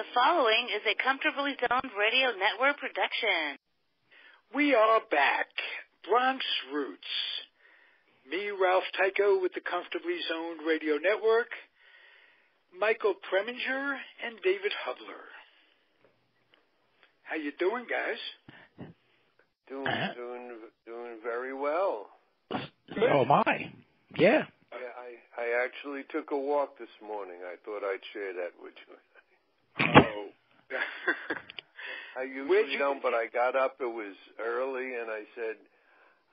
The following is a Comfortably Zoned Radio Network production. We are back. Bronx Roots. Me, Ralph Tycho, with the Comfortably Zoned Radio Network. Michael Preminger and David Hubler. How you doing, guys? Doing very well. Good. Oh, my. Yeah. I actually took a walk this morning. I thought I'd share that with you. Oh. I usually don't, but I got up. It was early, and I said,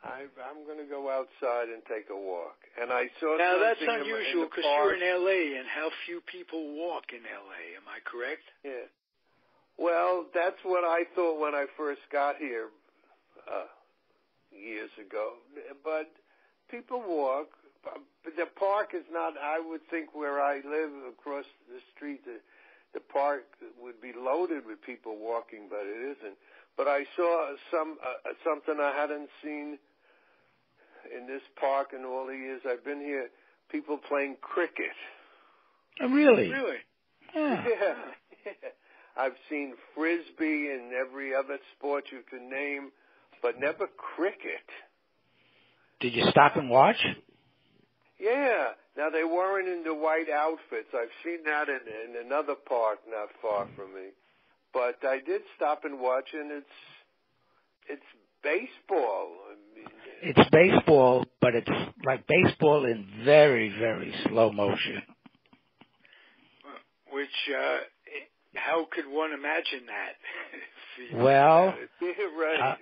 I'm going to go outside and take a walk. And I saw now, something that's unusual because you're in L.A., and how few people walk in L.A., am I correct? Yeah. Well, that's what I thought when I first got here years ago. But people walk. But the park is not, I would think where I live across the street, the park would be loaded with people walking, but it isn't. But I saw something I hadn't seen in this park in all the years I've been here, people playing cricket. Oh, really? Really? Yeah. Yeah. I've seen Frisbee and every other sport you can name, but never cricket. Did you stop and watch? Yeah. Now, they weren't in the white outfits. I've seen that in another park not far from me. But I did stop and watch, and it's baseball. I mean, it's baseball, but it's like baseball in very, very slow motion. Which, how could one imagine that? Well, right.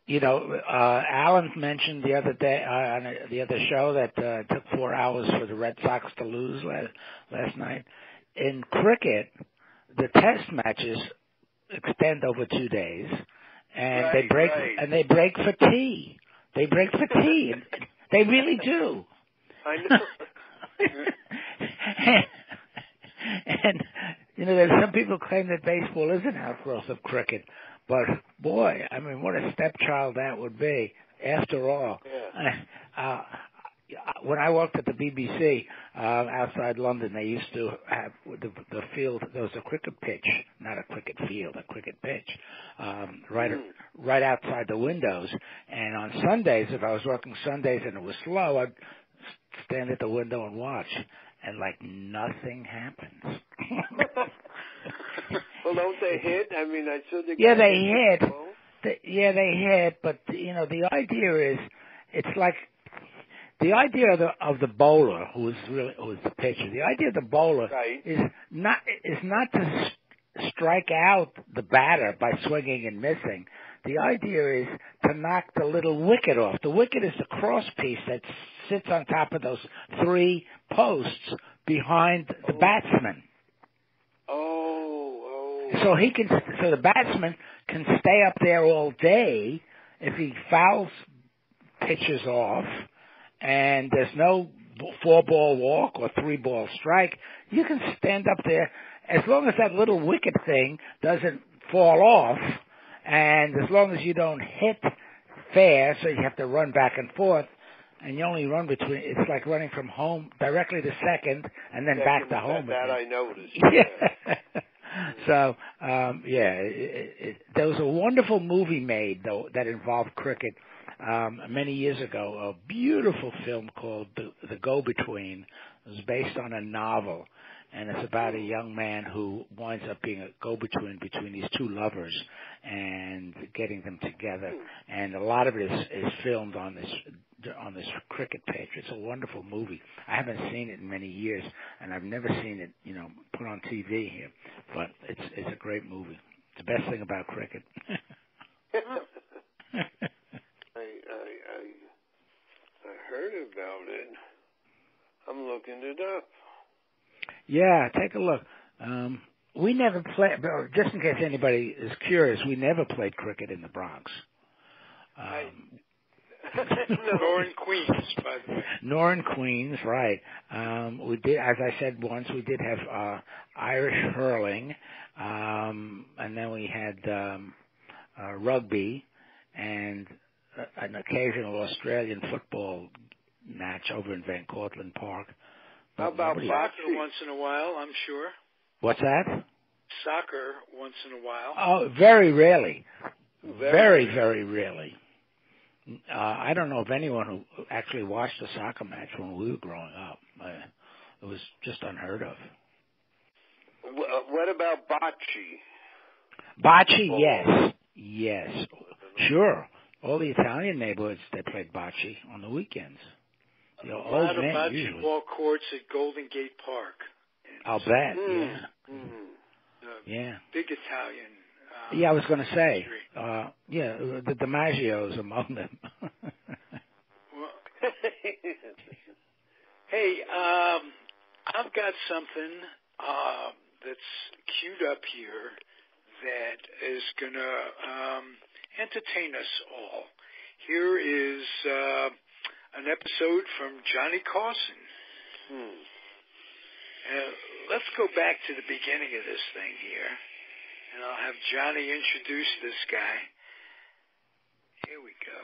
You know, Alan mentioned the other day on the other show that it took 4 hours for the Red Sox to lose last night. In cricket, the test matches extend over 2 days, and they break for tea. They break for tea. They really do. I know. and you know, there's some people claim that baseball is an outgrowth of cricket. But, boy, I mean, what a stepchild that would be, after all. Yeah. When I worked at the BBC outside London, they used to have the field, there was a cricket pitch, not a cricket field, a cricket pitch, right outside the windows. And on Sundays, if I was working Sundays and it was slow, I'd stand at the window and watch. And, like, nothing happens. Well, don't they hit? I mean, I saw the yeah, they hit. They hit. But you know, the idea is, it's like the idea of the bowler, who is the pitcher. The idea of the bowler is not to strike out the batter by swinging and missing. The idea is to knock the little wicket off. The wicket is the cross piece that sits on top of those 3 posts behind the batsman. So so the batsman can stay up there all day. If he fouls pitches off and there's no 4-ball walk or 3-ball strike, you can stand up there as long as that little wicket thing doesn't fall off, and as long as you don't hit fast, so you have to run back and forth, and you only run between, it's like running from home directly to second and then back to home. That I noticed. Yeah. So, there was a wonderful movie made, though, that involved cricket many years ago, a beautiful film called The Go-Between. It was based on a novel, and it's about a young man who winds up being a go-between between these 2 lovers and getting them together. And a lot of it is filmed on this cricket pitch. It's a wonderful movie. I haven't seen it in many years, and I've never seen it, you know, put on TV here. But it's a great movie. It's the best thing about cricket. I heard about it. I'm looking it up. Yeah, take a look. We never played, just in case anybody is curious, we never played cricket in the Bronx. Nor in Queens, by the way. Nor in Queens, right. We did, as I said once, we did have Irish hurling, and then we had rugby and an occasional Australian football match over in Van Cortlandt Park. How about soccer once in a while, I'm sure. What's that? soccer once in a while. Oh, very rarely. Very, very rarely. I don't know of anyone who actually watched a soccer match when we were growing up. It was just unheard of. What about bocce? Bocce, yes. Yes. Sure. All the Italian neighborhoods, they played bocce on the weekends. You know, a lot of men, bocce usually. ball courts at Golden Gate Park. I'll bet, yeah. Yeah. Big Italian. Yeah, I was going to say, the DiMaggio's among them. Well, hey, I've got something that's queued up here that is going to entertain us all. Here is an episode from Johnny Carson. Let's go back to the beginning of this thing here, and I'll have Johnny introduce this guy. Here we go.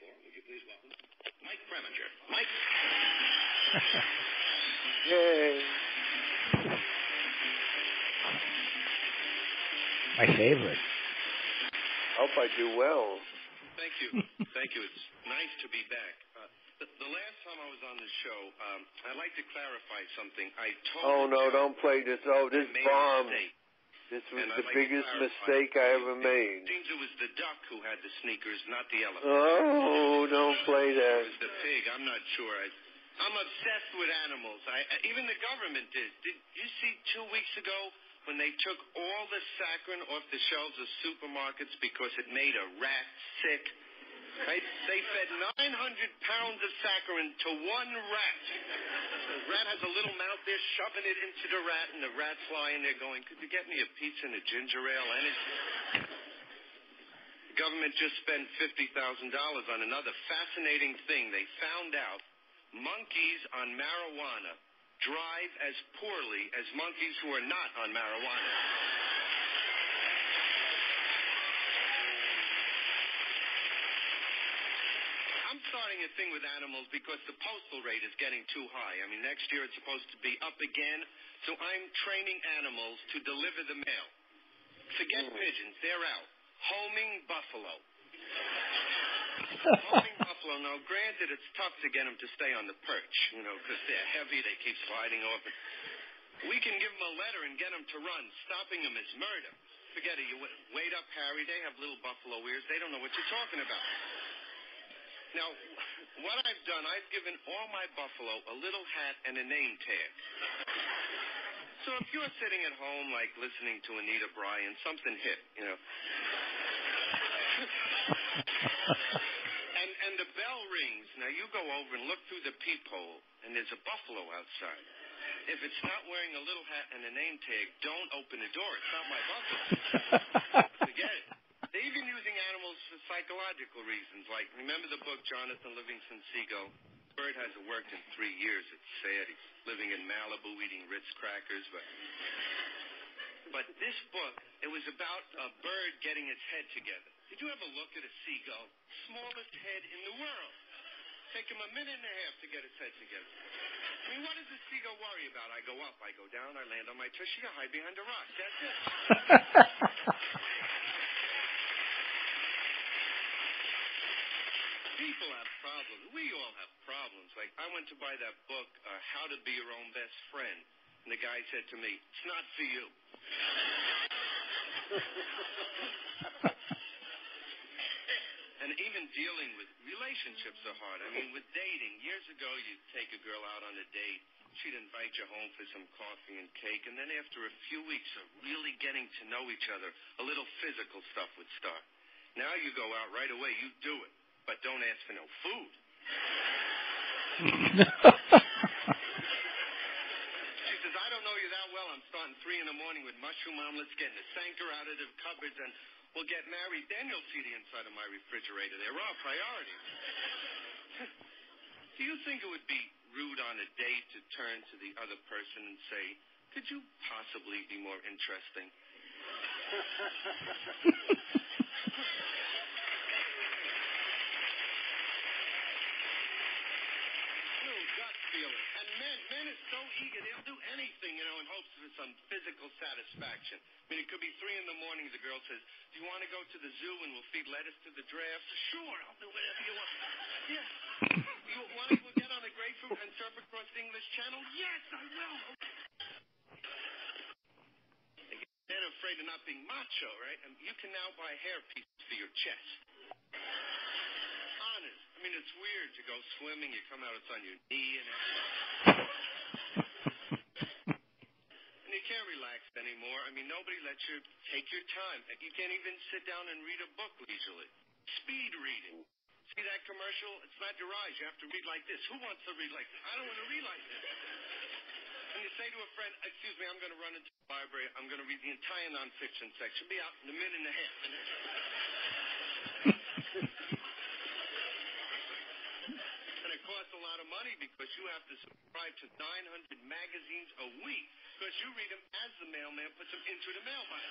Would you please welcome Mike Preminger. Mike. Yay. My favorite. Hope I do well. Thank you. Thank you. It's nice to be back. The last time I was on the show, I'd like to clarify something. I told Oh, no, don't play this. Oh, this bomb. This was the biggest mistake I ever made. It seems it was the duck who had the sneakers, not the elephant. Oh, don't play that. It was the pig. I'm not sure. I'm obsessed with animals. Even the government did. Did you see 2 weeks ago when they took all the saccharin off the shelves of supermarkets because it made a rat sick? Right? They fed 900 pounds of saccharin to one rat. The rat has a little mouth. They're shoving it into the rat, and the rat's lying there going, could you get me a pizza and a ginger ale? The government just spent $50,000 on another fascinating thing. They found out monkeys on marijuana drive as poorly as monkeys who are not on marijuana. I'm starting a thing with animals because the postal rate is getting too high. I mean, next year it's supposed to be up again, so I'm training animals to deliver the mail. Forget pigeons, they're out. Homing buffalo. Homing buffalo. Now, granted, it's tough to get them to stay on the perch, because they're heavy, they keep sliding off. We can give them a letter and get them to run. Stopping them is murder. Forget it. You wait up, Harry. They have little buffalo ears. They don't know what you're talking about. Now, what I've done, I've given all my buffalo a little hat and a name tag. So if you're sitting at home, like listening to Anita Bryan, something hit, And the bell rings. Now, you go over and look through the peephole, and there's a buffalo outside. If it's not wearing a little hat and a name tag, don't open the door. It's not my buffalo. Forget it. They're even using animals for psychological reasons. Like, remember the book Jonathan Livingston Seagull? Bird hasn't worked in 3 years. It's sad. He's living in Malibu eating Ritz crackers. But this book, it was about a bird getting its head together. Did you ever look at a seagull? Smallest head in the world. Take him a minute and a half to get his head together. I mean, what does a seagull worry about? I go up, I go down, I land on my tushy, I hide behind a rock. That's it. People have problems. We all have problems. Like, I went to buy that book, How to Be Your Own Best Friend. And the guy said to me, it's not for you. And even dealing with relationships are hard. I mean, with dating, years ago, you'd take a girl out on a date. She'd invite you home for some coffee and cake. And then after a few weeks of really getting to know each other, a little physical stuff would start. Now you go out right away. You do it. But don't ask for no food. She says, I don't know you that well. I'm starting 3 in the morning with mushroom omelets, getting the Sanker out of the cupboards, and we'll get married. Then you'll see the inside of my refrigerator. There are priorities. Do you think it would be rude on a date to turn to the other person and say, could you possibly be more interesting? And men are so eager. They'll do anything, in hopes of some physical satisfaction. I mean, it could be 3 in the morning. The girl says, do you want to go to the zoo and we'll feed lettuce to the giraffes? Sure, I'll do whatever you want. Yeah. You want to go get on a grapefruit and surf across the English Channel? Yes, I will. They're afraid of not being macho, right? And you can now buy hairpieces for your chest. Honest. I mean, it's weird to go swimming. You come out, it's on your knee and everything. And you can't relax anymore. I mean, nobody lets you take your time. You can't even sit down and read a book leisurely. Speed reading. See that commercial? It's not your eyes. You have to read like this. Who wants to read like this? I don't want to read like this. And you say to a friend, excuse me, I'm going to run into the library. I'm going to read the entire nonfiction section. Be out in a minute and a half. And it costs a lot of money because you have to subscribe to 900 magazines a week because you read them as the mailman puts them into the mailbox.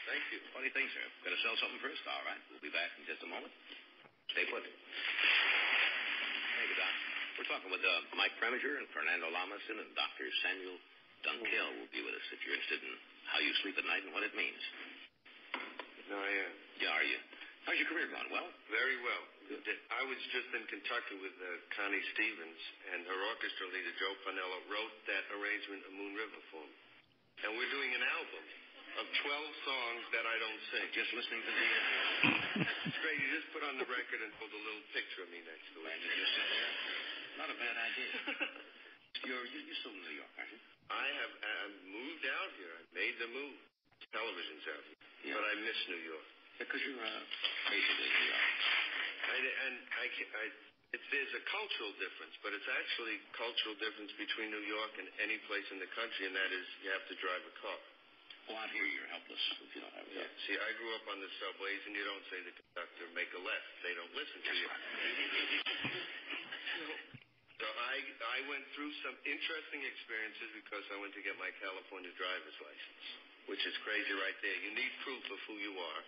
Thank you. Funny thing, sir. Got to sell something first? All right. We'll be back in just a moment. Stay put. Thank you, Doc. We're talking with Mike Preminger and Fernando Lamason, and Dr. Samuel Dunkel will be with us if you're interested in how you sleep at night and what it means. No, I am. Yeah, are you? How's your career going? Well? Very well. Good. I was just in Kentucky with Connie Stevens, and her orchestra leader, Joe Panella, wrote that arrangement of Moon River for me. And we're doing an album of 12 songs that I don't sing. Just listening to the... It's great. You just put on the record and hold a little picture of me next to it. And you just sit there. Not a bad idea. You're still in New York, aren't you? I have moved out here. I made the move. Television's out here. Yeah. But I miss New York. Because you're basically New York. There's a cultural difference, but it's actually cultural difference between New York and any place in the country, and that is you have to drive a car. Well, out here you're helpless if you don't have a car. Yeah. See, I grew up on the subways, and you don't say to the conductor, make a left. They don't listen to you. So I went through some interesting experiences because I went to get my California driver's license, which is crazy right there. You need proof of who you are,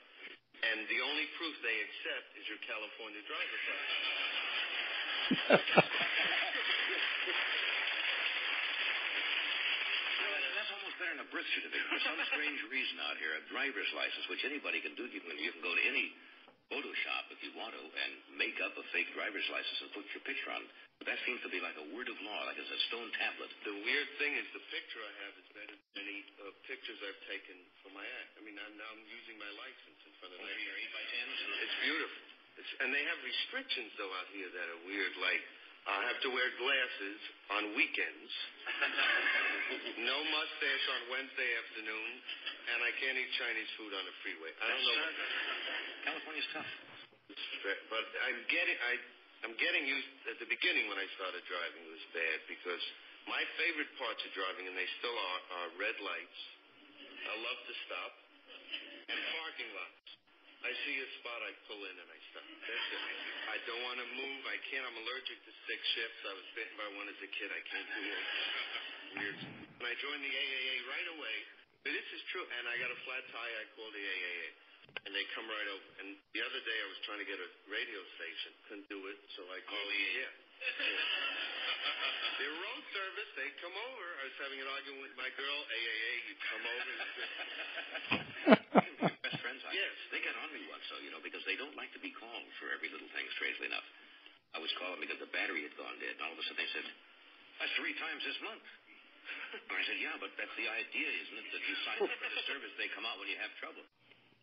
and the only proof they accept is your California driver's license. That's almost better than a birth certificate. For some strange reason out here, a driver's license, which anybody can do, you can go to any photo shop if you want to and make up a fake driver's license and put your picture on. But that seems to be like a word of law, like it's a stone tablet. The weird thing is the picture I have is better than any pictures I've taken for my act. I mean, I'm using my license in front of your 8x10s. It's beautiful. And they have restrictions, though, out here that are weird, like I have to wear glasses on weekends, no mustache on Wednesday afternoon, and I can't eat Chinese food on the freeway. I don't know. California's tough. But I'm getting used. At the beginning, when I started driving, it was bad because my favorite parts of driving, and they still are red lights. I love to stop, and parking lots. I see a spot, I pull in, and I stop. That's it. I don't want to move. I can't. I'm allergic to stick shifts. I was bitten by one as a kid. I can't do it. Weird. When I joined the AAA right away, but this is true, and I got a flat tire, I called the AAA. And they come right over. And the other day I was trying to get a radio station. Couldn't do it, so I called yeah. Their road service, they come over. I was having an argument with my girl, AAA, you come over. Best friends? Yes. They got on me once, though, because they don't like to be called for every little thing, strangely enough. I was calling because the battery had gone dead, and all of a sudden they said, that's 3 times this month. And I said, yeah, but that's the idea, isn't it, that you sign up for the service, they come out when you have trouble.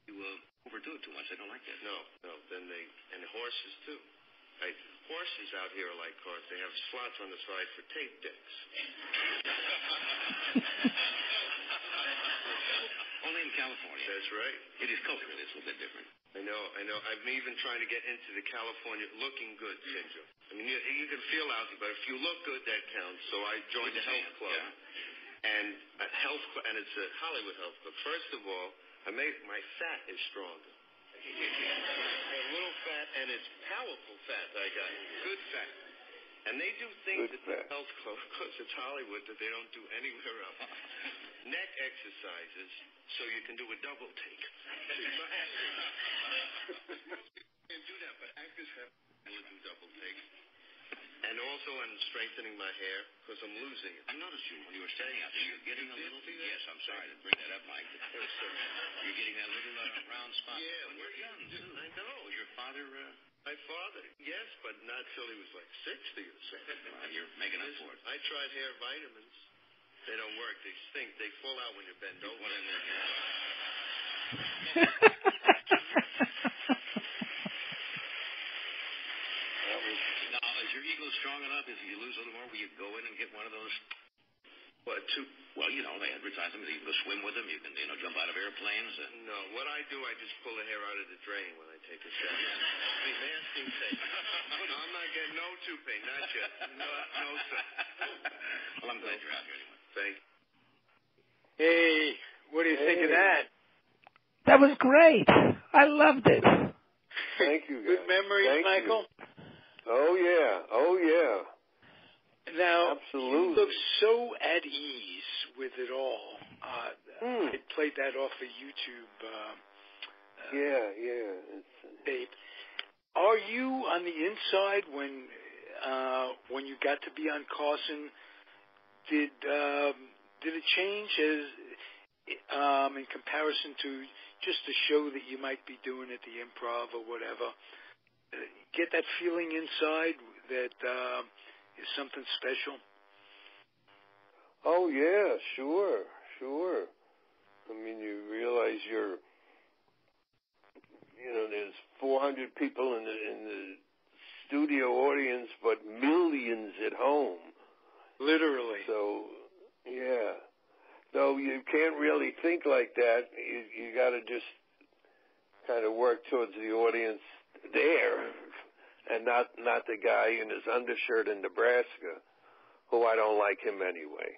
You overdo it too much. They don't like that. No. Then and horses, too. Horses out here are like cars. They have slots on the side for tape decks. Only in California. That's right. It is culturally, it's a little bit different. I know. I've been even trying to get into the California looking good syndrome. I mean, you can feel lousy, but if you look good, that counts. So I joined a health club. Yeah. And it's a Hollywood health club. First of all, my fat is stronger. A little fat, and it's powerful fat I got. Good fat. And they do things at the health club, because it's Hollywood, that they don't do anywhere else. Neck exercises, so you can do a double take. You can do that, but actors have to do double takes. And also I'm strengthening my hair, because I'm losing it. I noticed you when you were standing out there. You're getting a little... Yes, I'm sorry to bring that up, Mike. You're getting that little round spot. Yeah, when you're young, too. I know. Was your father... My father, yes, but not till he was like 60 or so. Well, you're making up for it. I tried hair vitamins. They don't work. They stink. They fall out when you bend over. Now, is your ego strong enough? If you lose a little more, will you go in and get one of those? What, Well, you know, they advertise them. You can go swim with them. You can, jump out of airplanes. No, what I do, I just pull the hair out of the drain when I take a shower. Masking tape. No, I'm not getting no toupee, not yet. No, sir. Well, I'm glad you're out here anyway. Thank you. Hey, what do you think of that? That was great. I loved it. Thank you, guys. Good memories, Michael? Oh, yeah. Now, absolutely. You look so at ease with it all. I played that off of YouTube. Tape. Are you on the inside when you got to be on Carson? Did it change in comparison to just a show that you might be doing at the Improv or whatever? Get that feeling inside that is something special? Oh, yeah, sure. I mean, you realize there's 400 people in the studio audience, but millions at home. Literally. So, yeah. So you can't really think like that. You got to just kind of work towards the audience there, and not the guy in his undershirt in Nebraska, who I don't like him anyway.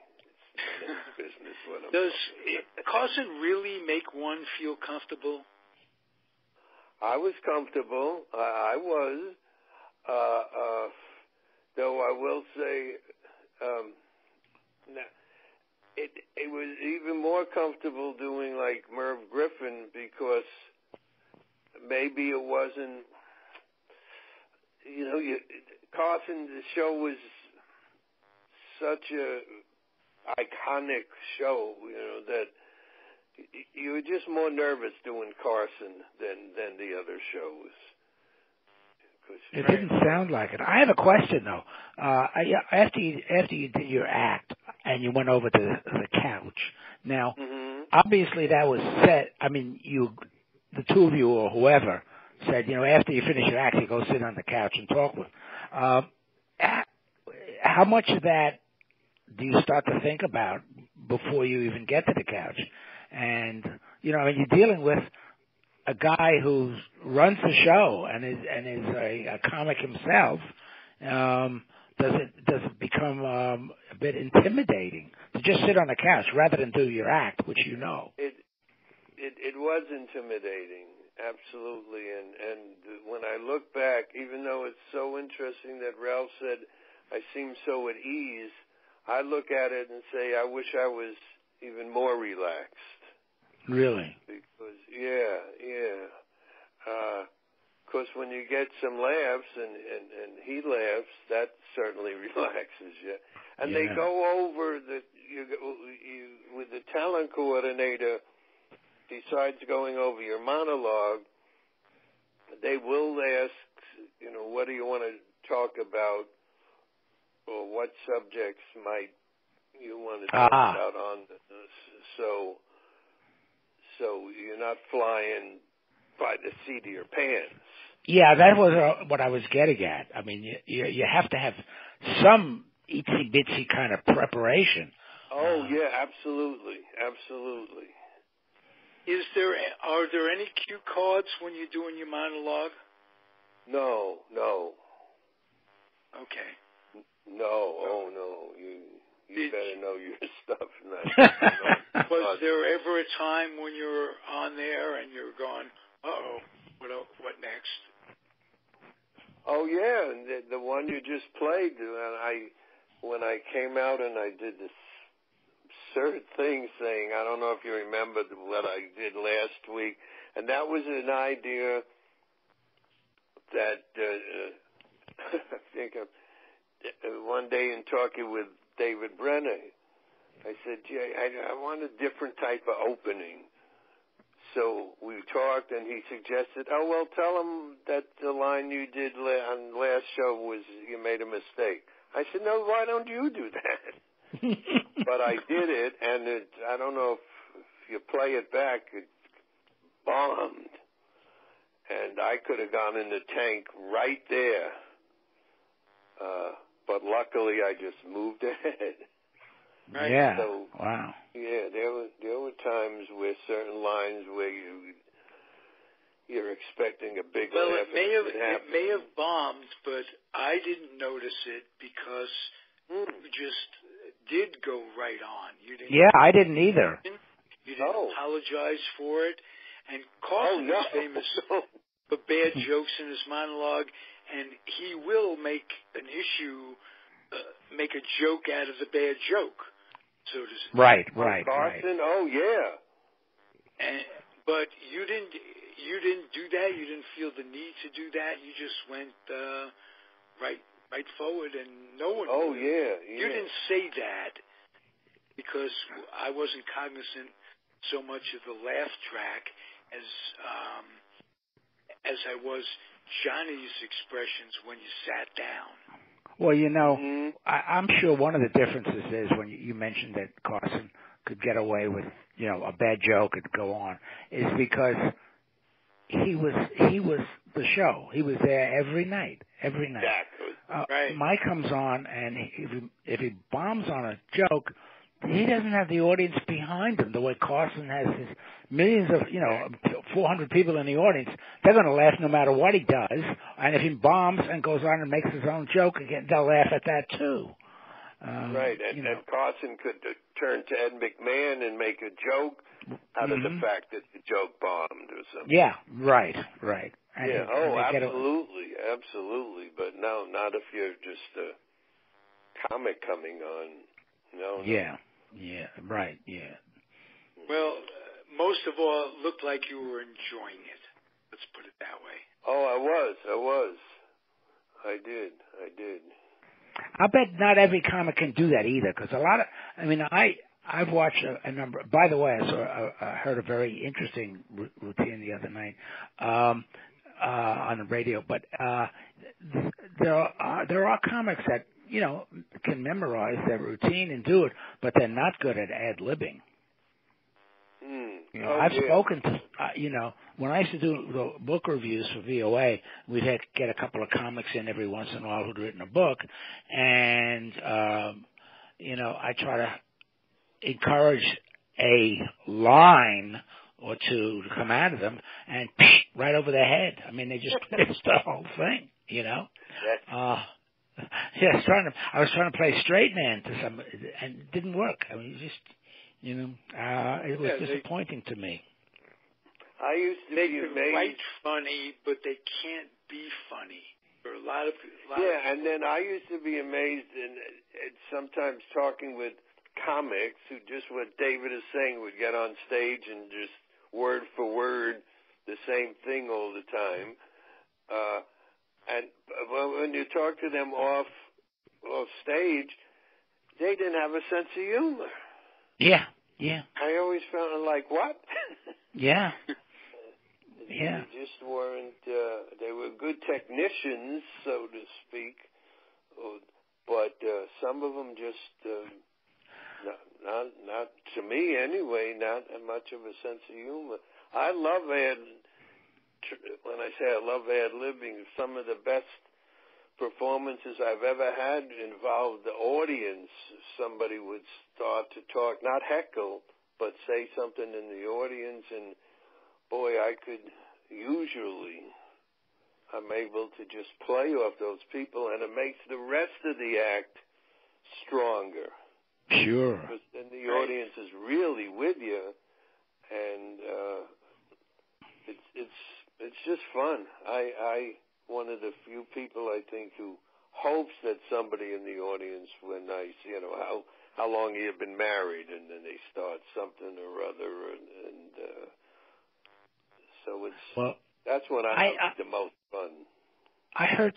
It's business with him. Does Carson really make one feel comfortable? I was comfortable. I was. Though I will say, it was even more comfortable doing like Merv Griffin, because maybe it wasn't, Carson, the show was such a iconic show, that you were just more nervous doing Carson than the other shows. It didn't sound like it. I have a question though. After you did your act and you went over to the couch, now obviously that was set. I mean, the two of you or whoever said, after you finish your act, you go sit on the couch and talk with. How much of that do you start to think about before you even get to the couch? And you're dealing with a guy who runs the show and is a comic himself. Does it become a bit intimidating to just sit on the couch rather than do your act, which you know? It was intimidating, absolutely. And when I look back, even though it's so interesting that Ralph said I seem so at ease, I look at it and say I wish I was even more relaxed. Really? Because, because when you get some laughs and he laughs, that certainly relaxes you. And they go over with the talent coordinator, besides going over your monologue, they will ask, what do you want to talk about, or what subjects might you want to talk about on this. So you're not flying by the seat of your pants. Yeah, that was what I was getting at. I mean, you have to have some itsy-bitsy kind of preparation. Oh, yeah, absolutely. Are there any cue cards when you're doing your monologue? No. Okay. No, no. You better know your stuff. Was there ever a time when you're on there and you're going, what next? Oh, yeah, and the one you just played, when I came out and I did this absurd thing saying, I don't know if you remember what I did last week, and that was an idea that I think one day in talking with David Brenner, I said, Jay, I want a different type of opening. So we talked, and he suggested, oh, well, tell him that the line you did on last show was you made a mistake. I said, no, why don't you do that? But I did it, and I don't know if you play it back, it bombed. And I could have gone in the tank right there. But luckily, I just moved ahead. Right? Yeah. So, wow. Yeah, there were times where certain lines where you're expecting a big laugh. It may have bombed, but I didn't notice it because you just did go right on. You didn't. Yeah, I didn't either. You didn't apologize for it. And Carson is famous for bad jokes in his monologue, and he will make an issue, make a joke out of the bad joke. So to speak. Right. Carson, oh yeah. But you didn't do that. You didn't feel the need to do that. You just went right forward, and no one. Oh yeah. You didn't say that because I wasn't cognizant so much of the laugh track as I was Johnny's expressions when you sat down. Well, I'm sure one of the differences is when you mentioned that Carson could get away with, a bad joke and go on, is because he was the show. He was there every night. Exactly. Right. Mike comes on, and if he bombs on a joke, he doesn't have the audience behind him the way Carson has his millions of, 400 people in the audience. They're going to laugh no matter what he does. And if he bombs and goes on and makes his own joke again, they'll laugh at that too. Right. And Carson could turn to Ed McMahon and make a joke out of the fact that the joke bombed or something. Yeah, right. And absolutely. But no, not if you're just a comic coming on. No. Yeah, right. Well, most of all, it looked like you were enjoying it. Let's put it that way. Oh, I was. I did. I bet not every comic can do that either, because I've watched a number. By the way, I heard a very interesting routine the other night on the radio. But there are comics that can memorize their routine and do it, but they're not good at ad-libbing. I've spoken to, when I used to do the book reviews for VOA, we'd get a couple of comics in every once in a while who'd written a book, and, I try to encourage a line or two to come out of them, and right over their head. I mean, they just missed the whole thing, I was trying to play straight man to some, and it didn't work. I mean, it was disappointing to me. I used to be amazed. They can write funny, but they can't be funny. For a lot of and then I used to be amazed, and sometimes talking with comics who just what David is saying would get on stage and just word for word the same thing all the time. And when you talk to them off stage, they didn't have a sense of humor. Yeah. I always felt like, what? Yeah. They just weren't, they were good technicians, so to speak, but some of them just, not to me anyway, not much of a sense of humor. I love when I say I love ad-libbing, some of the best performances I've ever had involved the audience. Somebody would start to talk, not heckle, but say something in the audience, and boy, I'm able to just play off those people, and it makes the rest of the act stronger. Sure. Because then the audience is really with you, and it's just fun. I one of the few people I think who hopes that somebody in the audience, when I, how long you have been married, and then they start something or other, and so that's when I have the most fun. I heard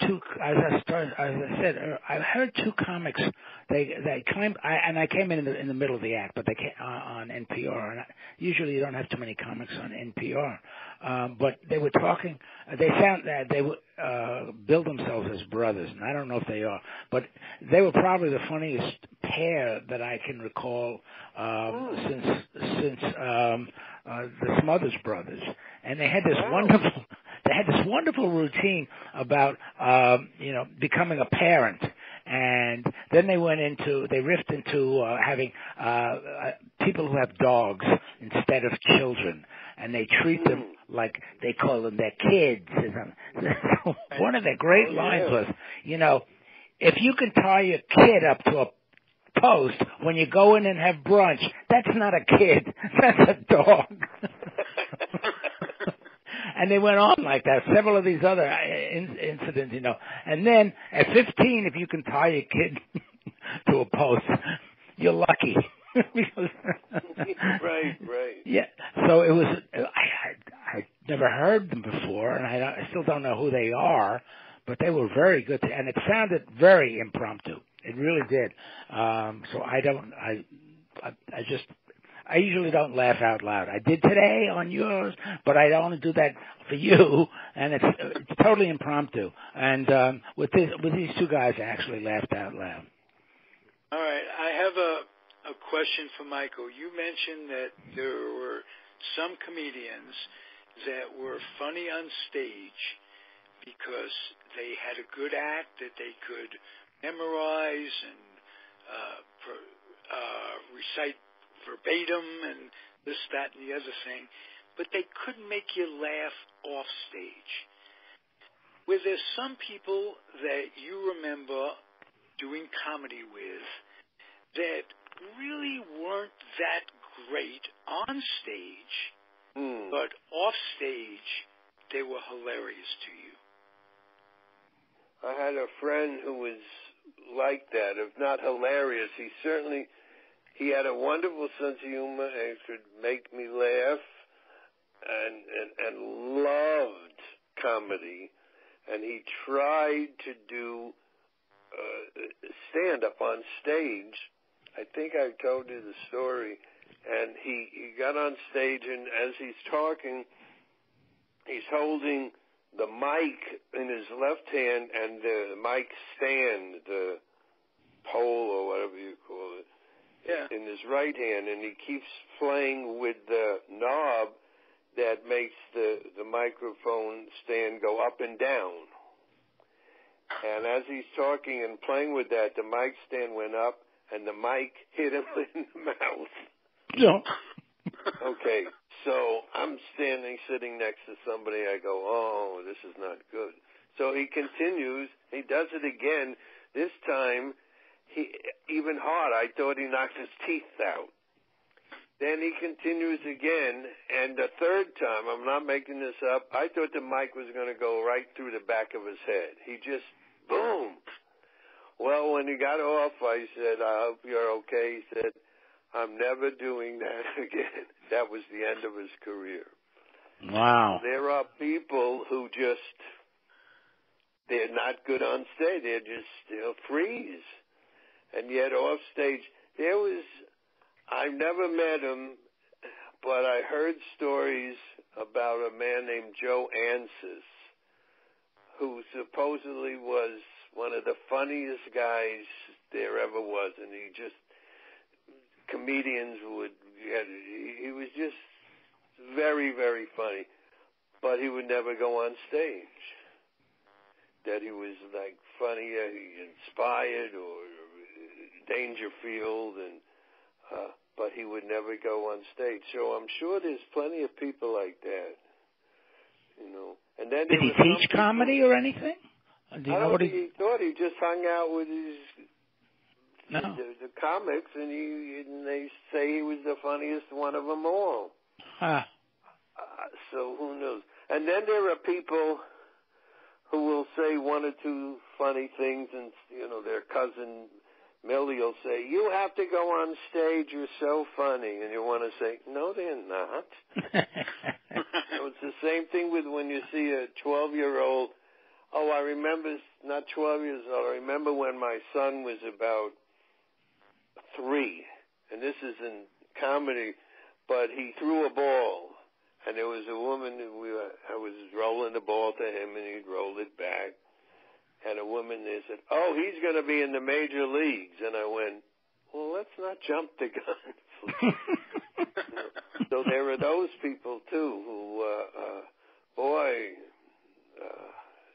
I heard two comics. They came, and I came in the middle of the act, but they came on NPR. And usually you don't have too many comics on NPR, but they were talking. They found that they would bill themselves as brothers, and I don't know if they are, but they were probably the funniest pair that I can recall since the Smothers Brothers, and they had this wonderful. They had this wonderful routine about, becoming a parent. And then they riffed into having people who have dogs instead of children. And they treat them like they call them their kids. One of their great lines was, if you can tie your kid up to a post when you go in and have brunch, that's not a kid, that's a dog. And they went on like that. Several of these other incidents, And then at 15, if you can tie your kid to a post, you're lucky. Right. Yeah. So it was. I never heard them before, and I still don't know who they are, but they were very good, and it sounded very impromptu. It really did. So I usually don't laugh out loud. I did today on yours, but I only do that for you, and it's totally impromptu. And with these two guys, I actually laughed out loud. All right, I have a question for Michael. You mentioned that there were some comedians that were funny on stage because they had a good act that they could memorize and recite verbatim and this, that, and the other thing, but they couldn't make you laugh off stage. Were there some people that you remember doing comedy with that really weren't that great on stage, but off stage they were hilarious to you? I had a friend who was like that, if not hilarious. He had a wonderful sense of humor and could make me laugh and loved comedy. And he tried to do stand-up on stage. I think I told you the story. And he got on stage, and as he's talking, he's holding the mic in his left hand and the mic stand, the pole or whatever you call it, in his right hand, and he keeps playing with the knob that makes the microphone stand go up and down. And as he's talking and playing with that, the mic stand went up, and the mic hit him in the mouth. Yeah. Okay, so I'm sitting next to somebody. I go, oh, this is not good. So he continues. He does it again. This time, even hard. I thought he knocked his teeth out. Then he continues again, and the third time, I'm not making this up, I thought the mic was going to go right through the back of his head. He just, boom. Well, when he got off, I said, I hope you're okay. He said, I'm never doing that again. That was the end of his career. Wow. There are people who they're not good on stage. They're just, freeze. And yet off stage, I've never met him, but I heard stories about a man named Joe Ansis, who supposedly was one of the funniest guys there ever was. And comedians he was just very, very funny, but he would never go on stage. That he was like funny, inspired or Dangerfield, but he would never go on stage. So I'm sure there's plenty of people like that, And then did he teach comedy or anything? I don't think he thought. He just hung out with the comics, and they say he was the funniest one of them all. Huh. So who knows? And then there are people who will say one or two funny things, and their cousin Millie will say, "You have to go on stage. You're so funny," and you want to say, "No, they're not." So it's the same thing with when you see a 12-year-old. Oh, I remember, not 12 years old. I remember when my son was about 3, and this is in comedy, but he threw a ball. And there was a woman, I was rolling the ball to him, and he'd roll it back. And a woman there said, "Oh, he's going to be in the major leagues." And I went, "Well, let's not jump the gun." So there are those people, too, who,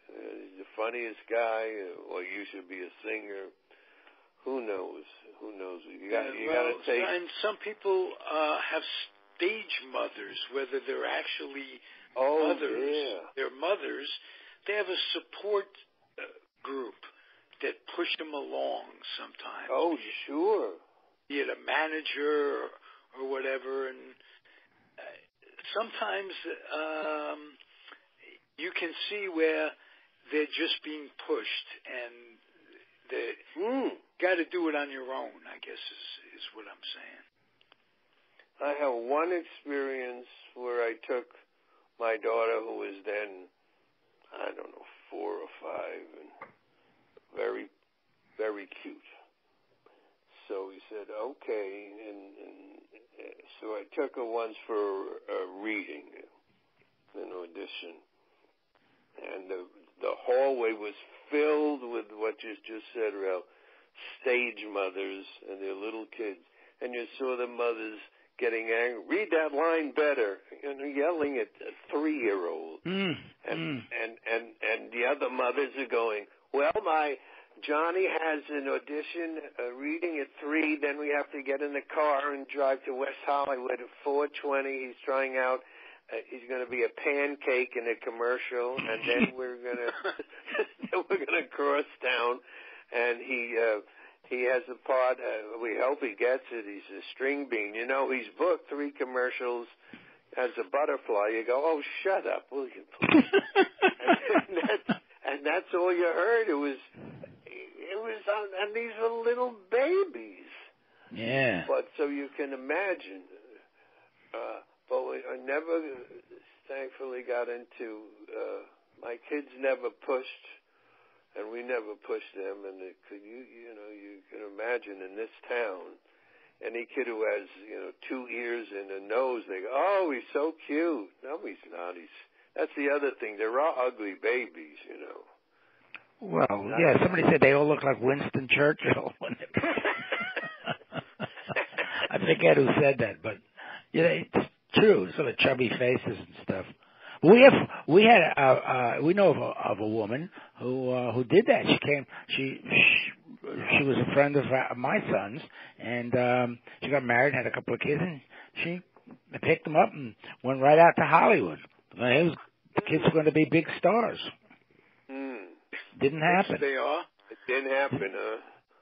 he's the funniest guy, or you should be a singer. Who knows? Who knows? You got to take. And some people have stage mothers, whether they're actually mothers. Yeah. They're mothers. They have a support group that push them along sometimes. Oh, sure. Be it a manager or whatever. And sometimes you can see where they're just being pushed, and they got to do it on your own, I guess is what I'm saying. I have one experience where I took my daughter, who was then, 4 or 5, and very, very cute. So he said, okay, and so I took her once for a reading, an audition, and the hallway was filled with what you just said, Ralph, stage mothers and their little kids, and you saw the mothers getting angry. Read that line better, yelling at a 3-year-old, and the other mothers are going, well, my Johnny has an audition, a reading at 3. Then we have to get in the car and drive to West Hollywood at 4:20. He's trying out. He's going to be a pancake in a commercial, and then we're gonna cross town, and he has a part. We hope he gets it. He's a string bean. He's booked 3 commercials as a butterfly. You go, oh, shut up, will you please? and that's all you heard. It was, and these were little babies. Yeah. But so you can imagine. But I never, thankfully, got into. My kids never pushed, and we never pushed them. And you can imagine in this town, any kid who has 2 ears and a nose, they go, oh, he's so cute. No, he's not. That's the other thing. They're all ugly babies, Well, yeah, somebody said they all look like Winston Churchill. I forget who said that, but it's true. Sort of chubby faces and stuff. We know of a woman who did that. She was a friend of my son's, and she got married, had a couple of kids, and she picked them up and went right out to Hollywood. The kids were going to be big stars. Didn't happen. They are. It didn't happen,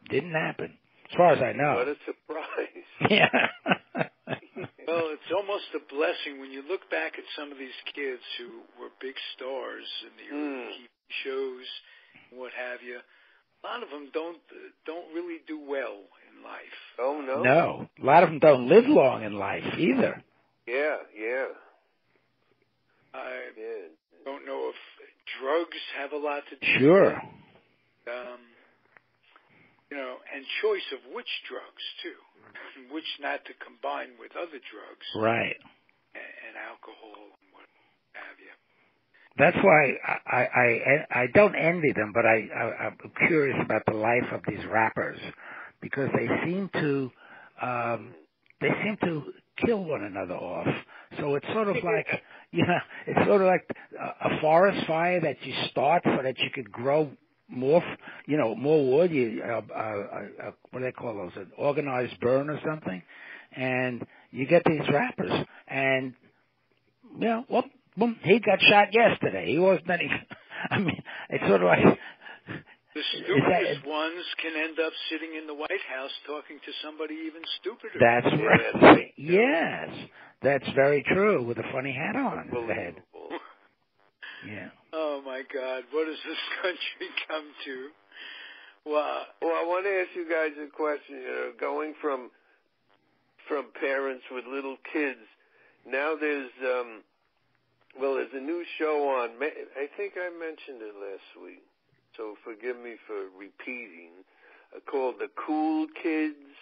Didn't happen, as far as I know. What a surprise. Yeah. Well, it's almost a blessing when you look back at some of these kids who were big stars in the early TV shows, what have you. A lot of them don't really do well in life. Oh, no? No. A lot of them don't live long in life either. Yeah. I don't know if drugs have a lot to do Sure. with it. And choice of which drugs, too. Which not to combine with other drugs. Right. And alcohol and what have you. That's why I don't envy them, but I'm curious about the life of these rappers, because they seem to kill one another off. So it's sort of like it's sort of like a forest fire that you start so that you could grow more wood. What do they call those? An organized burn or something, and you get these rappers, and he got shot yesterday. He wasn't any. I mean, it's sort of like the stupidest ones can end up sitting in the White House talking to somebody even stupider. That's right. Yes, that's very true. With a funny hat on his head. Yeah. Oh, my God. What has this country come to? Well, I want to ask you guys a question. Going from parents with little kids, now there's a new show on. I think I mentioned it last week, so forgive me for repeating. Called The Cool Kids.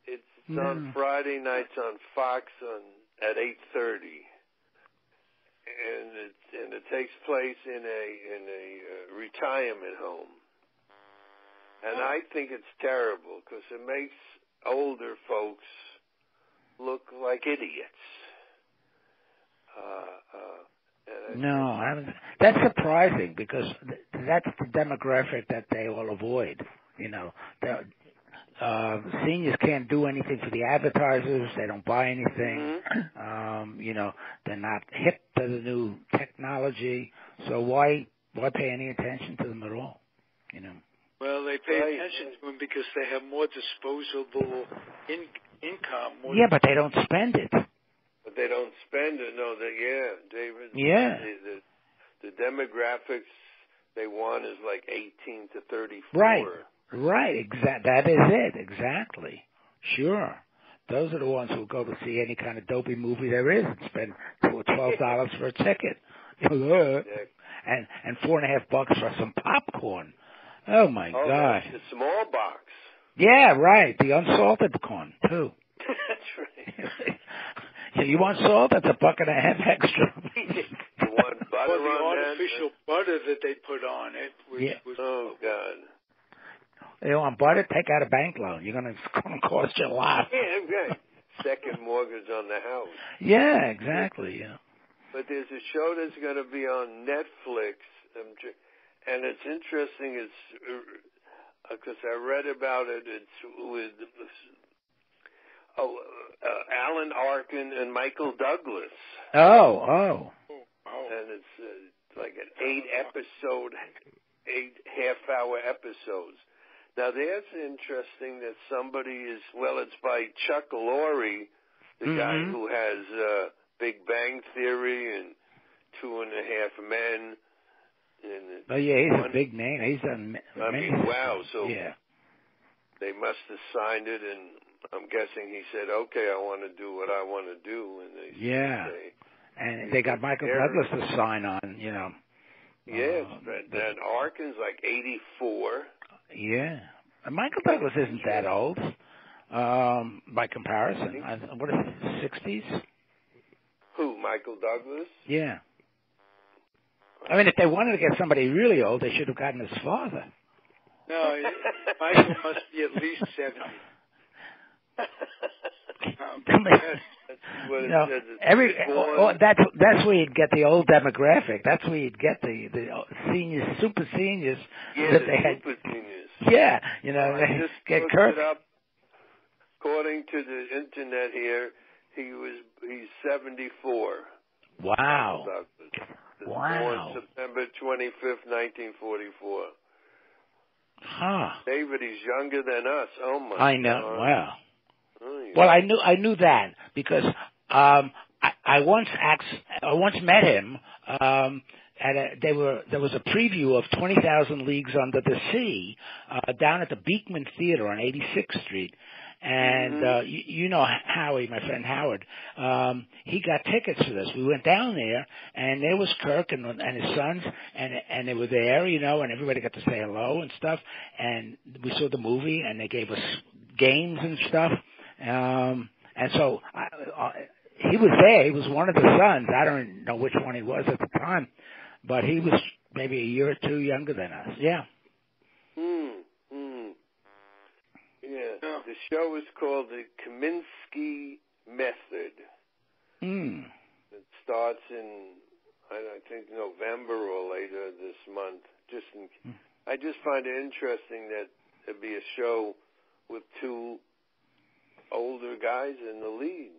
It's on Friday nights on Fox at 8:30, and it takes place in a retirement home. And I think it's terrible because it makes older folks look like idiots. That's surprising because that's the demographic that they all avoid. You know, seniors can't do anything for the advertisers. They don't buy anything. You know, they're not hip to the new technology. So why pay any attention to them at all? You know. Well, they pay attention to them because they have more disposable income. But they don't spend it. But they don't spend it. No, David. Yeah. The demographics they want is like 18 to 34. Right. That is it. Exactly. Sure. Those are the ones who go to see any kind of dopey movie there is and spend $12 for a ticket. And $4.50 for some popcorn. Oh, my God. That's the small box. Yeah, right. The unsalted corn, too. That's right. You want salt? That's $1.50 extra. You want butter the on artificial butter that they put on it. Oh, God. You want butter? Take out a bank loan. It's going to cost you a lot. Yeah, right. Second mortgage on the house. Yeah, exactly. Yeah. But there's a show that's going to be on Netflix. And it's interesting. It's because I read about it. It's with Alan Arkin and Michael Douglas. Oh. And it's like an 8 half-hour episodes. Now that's interesting. That somebody it's by Chuck Lorre, the guy who has Big Bang Theory and 2.5 Men. He's a big name. He's done many. Wow. So yeah, they must have signed it, and I'm guessing he said, "Okay, I want to do what I want to do." And and they got Michael Douglas to sign on. You know. Yes, that Arkin's like 84. Yeah, and Michael Douglas isn't that old by comparison. What is it, 60s? Who, Michael Douglas? Yeah. I mean, if they wanted to get somebody really old, they should have gotten his father. No, Michael must be at least 70. That's where you'd get the old demographic. That's where you'd get the seniors, super seniors. Yeah, that the they had. super seniors. Yeah, you know, I just get looked Kirk. it up. According to the internet here, he's 74. Wow. Born September 25th, 1944. Huh. David, he's younger than us. Oh my! I know. God. Wow. Oh, yeah. Well, I knew that because I once met him. There was a preview of 20,000 Leagues Under the Sea down at the Beekman Theater on 86th Street. And you know Howie, my friend Howard, he got tickets for this. We went down there, and there was Kirk and his sons, and they were there, you know, and everybody got to say hello and stuff. And we saw the movie, and they gave us games and stuff. And so he was there. He was one of the sons. I don't know which one he was at the time, but he was maybe a year or two younger than us. Yeah. Yeah, the show is called The Kaminsky Method. It starts in, I think, November or later this month. I just find it interesting that there'd be a show with two older guys in the lead.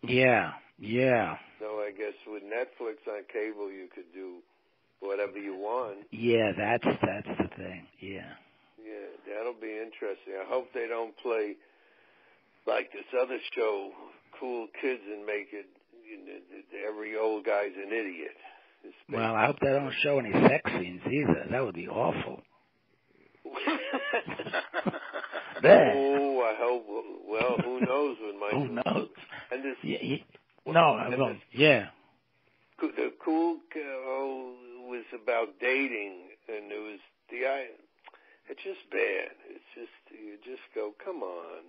Yeah. So I guess with Netflix on cable, you could do whatever you want. Yeah, that's the thing. Yeah. Yeah, that'll be interesting. I hope they don't play like this other show, Cool Kids, and make it every old guy's an idiot. Well, I hope they don't show any sex scenes either. That would be awful. Oh, I hope. Well, who knows when Michael? Who knows? And this. The cool was about dating, and it was it's just bad. It's just you just go, come on.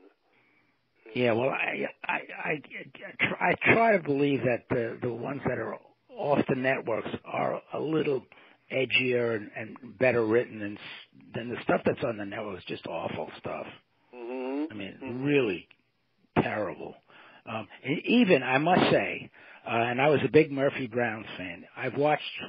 Yeah, well, I try to believe that the ones that are off the networks are a little edgier and better written than the stuff that's on the network is just awful stuff. Mm-hmm. I mean, really terrible. Even, I must say, and I was a big Murphy Brown fan. I've watched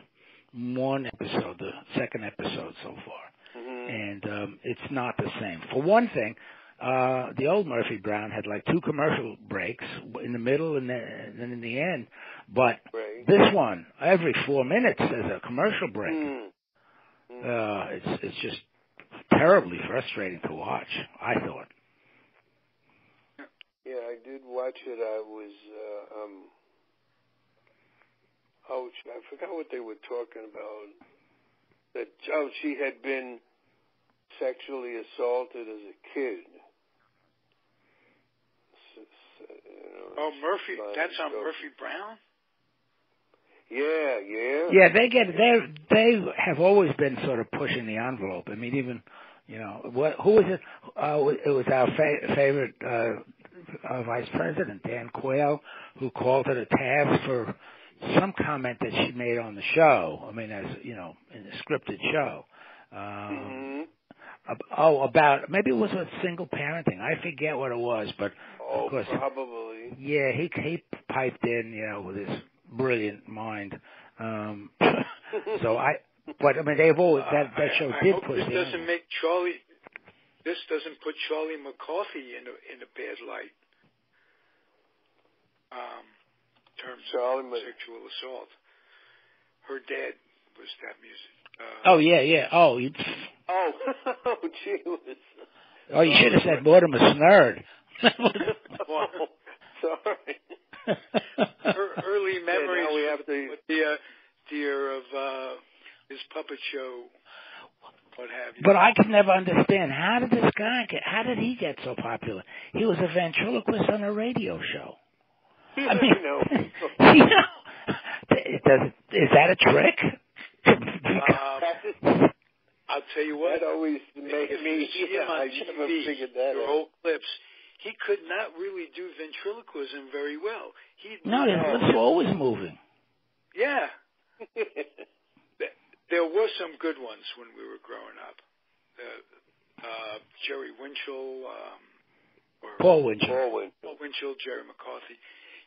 one episode, the second episode so far, and it's not the same. For one thing, the old Murphy Brown had like 2 commercial breaks in the middle and then in the end. But this one, every 4 minutes, there's a commercial break. It's just terribly frustrating to watch, I thought. Yeah, I did watch it. I was, I forgot what they were talking about. That she had been sexually assaulted as a kid. Murphy. That's on Murphy Brown. Yeah. Yeah, they have always been sort of pushing the envelope. I mean, even who was it? It was our favorite Vice President Dan Quayle, who called her to task for some comment that she made on the show. I mean, as in the scripted show. About maybe it was with single parenting. I forget what it was, but of course, probably. Yeah, he piped in, with his brilliant mind. But I mean, they've always that show did push. This doesn't make This doesn't put Charlie McCarthy in a bad light. In terms of sexual assault. Her dad was that music. Gee whiz. Oh, you should have said Mortimer Snerd. Sorry. Early memories. Now we have the of his puppet show, what have you. But I could never understand how did he get so popular? He was a ventriloquist on a radio show. I mean, is that a trick? I'll tell you what. That always made me. I never figured that out. Your old clips. He could not really do ventriloquism very well. His lips were always moving. Yeah. There were some good ones when we were growing up. Jerry Winchell. Paul Winchell. Paul Winchell, Jerry McCarthy.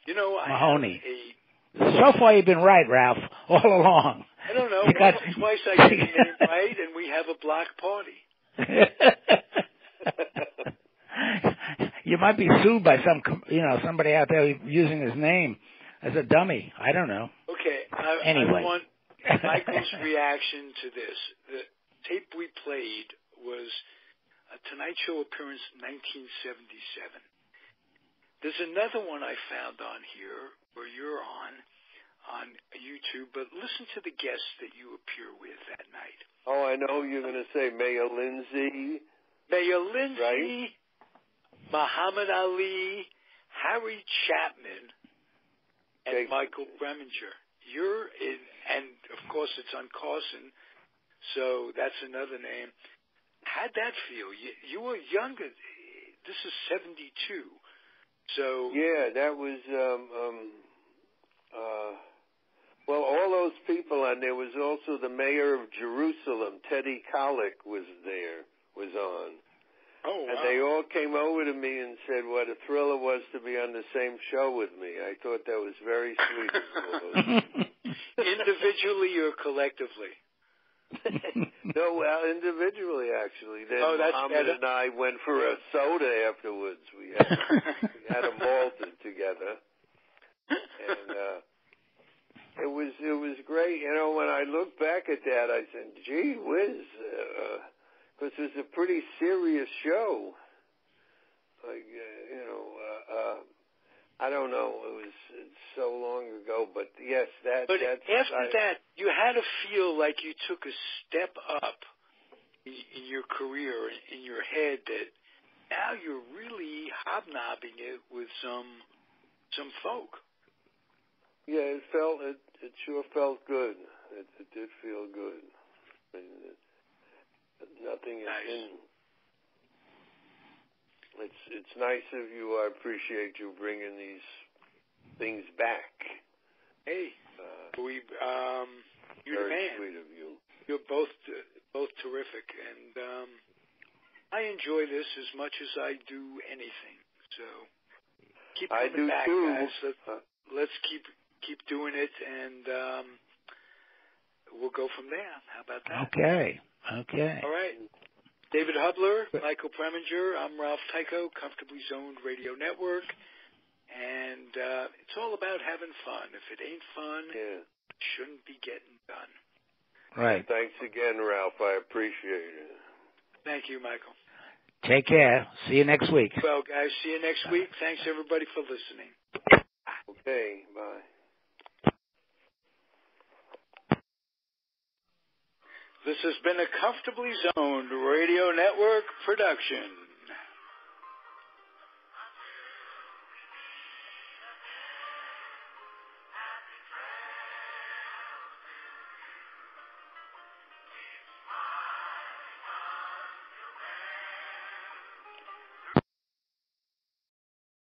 Mahoney. So far you've been right, Ralph, all along. I don't know. Twice I get the name right, and we have a block party. You might be sued by somebody out there using his name as a dummy. I don't know. Okay. Anyway. I want Michael's reaction to this. The tape we played was a Tonight Show appearance 1977. There's another one I found on here where you're on YouTube, but listen to the guests that you appear with that night. Oh, I know you're going to say Mayor Lindsay. Right? Muhammad Ali, Harry Chapman, and Michael Preminger. You're in, and of course it's on Carson, so that's another name. How'd that feel? You were younger. This is 72. So yeah, that was all those people, and there was also the mayor of Jerusalem, Teddy Kollek, was on. Oh, wow. And they all came over to me and said what a thrill it was to be on the same show with me. I thought that was very sweet. Individually or collectively? No, well, individually, actually. Then that's Muhammad better. and I went for a soda afterwards. We had a malted together, and it was great. When I look back at that, I said, "Gee whiz," because it was a pretty serious show. Like, I don't know. It's so long ago, but yes, that's. But after that, you had to feel like you took a step up in your career, in your head, that now you're really hobnobbing it with some folk. Yeah, it sure felt good. It did feel good. I mean, nothing nice. is in. It's nice of you. I appreciate you bringing these things back. Hey, you're the very man. Sweet of you. You're both terrific, and I enjoy this as much as I do anything. So keep coming back, too. guys. Let's keep doing it, and we'll go from there. How about that? Okay. All right. David Hubler, Michael Preminger, I'm Ralph Tycho, Comfortably Zoned Radio Network, and it's all about having fun. If it ain't fun, it shouldn't be getting done. Right. Thanks again, Ralph. I appreciate it. Thank you, Michael. Take care. See you next week. Well, guys, see you next week. Thanks, everybody, for listening. Okay, bye. This has been a Comfortably Zoned Radio Network production.